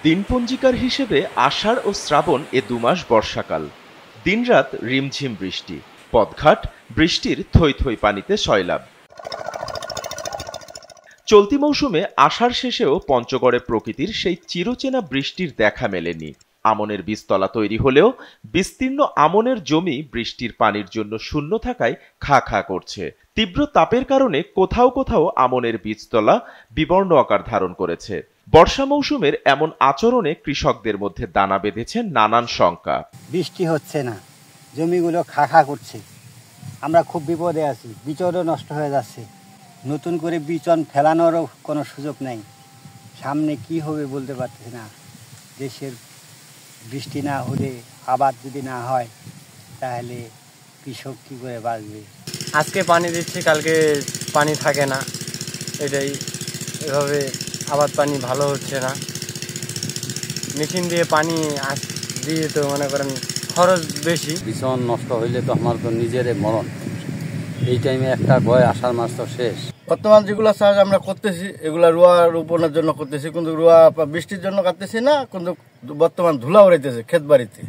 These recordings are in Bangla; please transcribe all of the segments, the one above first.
দিনপঞ্জিকার হিসেবে আষাঢ় ও শ্রাবণ এ দুমাস বর্ষাকাল। দিনরাত রিমঝিম বৃষ্টি, পথঘাট বৃষ্টির থই থই পানিতে সয়লাব। চলতি মৌসুমে আষাঢ় শেষেও পঞ্চগড়ে প্রকৃতির সেই চিরচেনা বৃষ্টির দেখা মেলেনি। আমনের বীজতলা তৈরি হলেও বিস্তীর্ণ আমনের জমি বৃষ্টির পানির জন্য শূন্য থাকায় খা খা করছে। তীব্র তাপের কারণে কোথাও কোথাও আমনের বীজতলা বিবর্ণ আকার ধারণ করেছে। বর্ষা মৌসুমের এমন আচরণে কৃষকদের মধ্যে দানা বেঁধেছে নানান শঙ্কা। বৃষ্টি হচ্ছে না, জমিগুলো খা খা করছে, আমরা খুব বিপদে আছি, বীজনও নষ্ট হয়ে যাচ্ছে, নতুন করে বীজন ফেলানোরও কোনো সুযোগ নেই। সামনে কি হবে বলতে পারতেছি না। দেশের বৃষ্টি না হলে, আবাদ যদি না হয়, তাহলে কৃষক কী করে বাঁচবে? আজকে পানি দিচ্ছি, কালকে পানি থাকে না, এটাই এভাবে আবাদ পানি ভালো হচ্ছে না। মেশিন দিয়ে পানি দিয়ে তো মনে করেন খরচ বেশি। ভীষণ নষ্ট হইলে তো আমার তো নিজের মরণ। এই টাইমে একটা ভয়, আষাঢ় মাস তো শেষ। বর্তমান যেগুলো চাষ আমরা করতেছি এগুলা রোয়া রোপণের জন্য করতেছি, কিন্তু রোয়া বৃষ্টির জন্য কাটতেছি না, কিন্তু বর্তমান ধুলা উড়াইতেছে ক্ষেত বাড়িতে।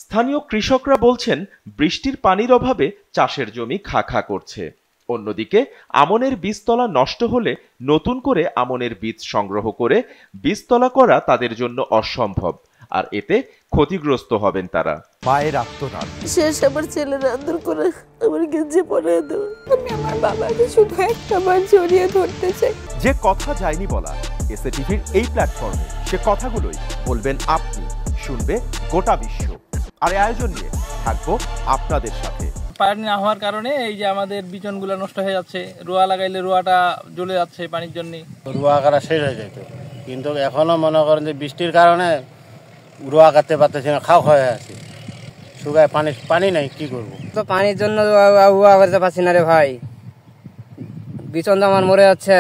স্থানীয় কৃষকরা বলছেন, বৃষ্টির পানির অভাবে চাষের জমি খা খা করছে। অন্যদিকে আমনের বীজতলা নষ্ট হলে নতুন করে আমনের বীজ সংগ্রহ করে বীজতলা করা তাদের জন্য অসম্ভব, আর এতে ক্ষতিগ্রস্ত হবেন তারা। পায়ের আত্মনাদ শেষ, আমার ছেলের আদর করে আমার গেঞ্জি পরে দেবো। আমি আমার বাবাকে শুধু একটা বার জড়িয়ে ধরতে চাই। যে কথা যায়নি বলা, এসএটিভির এই প্ল্যাটফর্মে সে কথাগুলোই বলবেন আপনি, শুনবে গোটা বিশ্ব। আর এই আয়োজন নিয়ে থাকবো আপনাদের সাথে। পানি না হওয়ার কারণে এই যে আমাদের বিচনগুলো নষ্ট হয়ে যাচ্ছে, রোয়া লাগাইলে রোয়াটা জ্বলে যাচ্ছে পানির জন্য। রোয়া কাটা শেষ হয়ে যেত, কিন্তু এখনো মনে করেন যে বৃষ্টির কারণে রোয়া কাটতে পারতেছি না, খাওয়া হয়ে আছে, শুকায় পানি নাই, কি করব? তো পানির জন্য রোয়া করতে পারছি না রে ভাই, বিচন তো আমার মরে যাচ্ছে।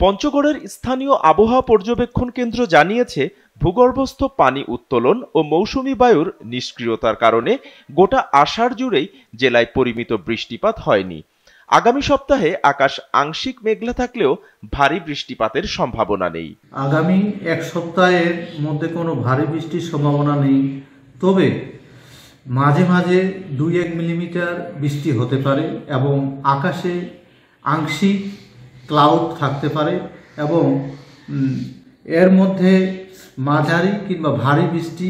পঞ্চগড়ের স্থানীয় আবহাওয়া পর্যবেক্ষণ কেন্দ্র জানিয়েছে, ভূগর্ভস্থ পানি উত্তোলন ও মৌসুমী বায়ুর নিষ্ক্রিয়তার কারণে গোটা আষাঢ় জুড়েই জেলায় পরিমিত বৃষ্টিপাত হয়নি। আগামী সপ্তাহে আকাশ আংশিক মেঘলা থাকলেও ভারী বৃষ্টিপাতের সম্ভাবনা নেই। আগামী এক সপ্তাহের মধ্যে কোনো ভারী বৃষ্টির সম্ভাবনা নেই, তবে মাঝে মাঝে 2-1 মিলিমিটার বৃষ্টি হতে পারে এবং আকাশে আংশিক ক্লাউড থাকতে পারে এবং এর মধ্যে মাঝারি কিংবা ভারী বৃষ্টি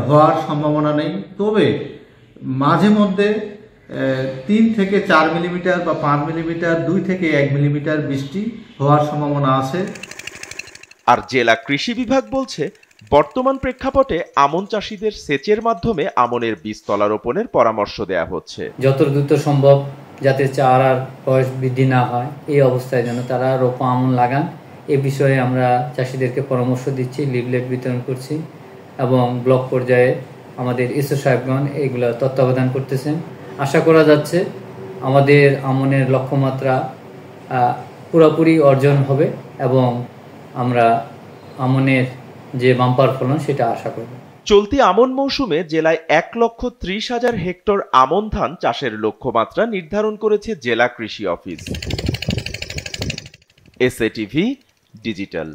হওয়ার সম্ভাবনা নেই। তবে মাঝে মধ্যে 3 থেকে 4 মিলিমিটার বা 5 মিলিমিটার, 2 থেকে 1 মিলিমিটার বৃষ্টি হওয়ার সম্ভাবনা আছে। আর জেলা কৃষি বিভাগ বলছে, বর্তমান প্রেক্ষাপটে আমন চাষিদের সেচের মাধ্যমে আমনের বীজতলা রোপণের পরামর্শ দেয়া হচ্ছে। যত দ্রুত সম্ভব যাতে চারার বয়স বৃদ্ধি না হয়, এই অবস্থায় যেন তারা রোপা আমন লাগান, এ বিষয়ে আমরা চাষিদেরকে পরামর্শ দিচ্ছি, লিফলেট বিতরণ করছি এবং ব্লক পর্যায়ে আমাদের এসও সাহেবগণ এইগুলো তত্ত্বাবধান করতেছেন। আশা করা যাচ্ছে আমাদের আমনের লক্ষ্যমাত্রা পুরোপুরি অর্জন হবে এবং আমরা আমনের যে বাম্পার ফলন সেটা আশা করব। চলতি আমন মৌসুমে জেলায় 1,30,000 হেক্টর আমন ধান চাষের লক্ষ্যমাত্রা নির্ধারণ করেছে জেলা কৃষি অফিস। SATV digital.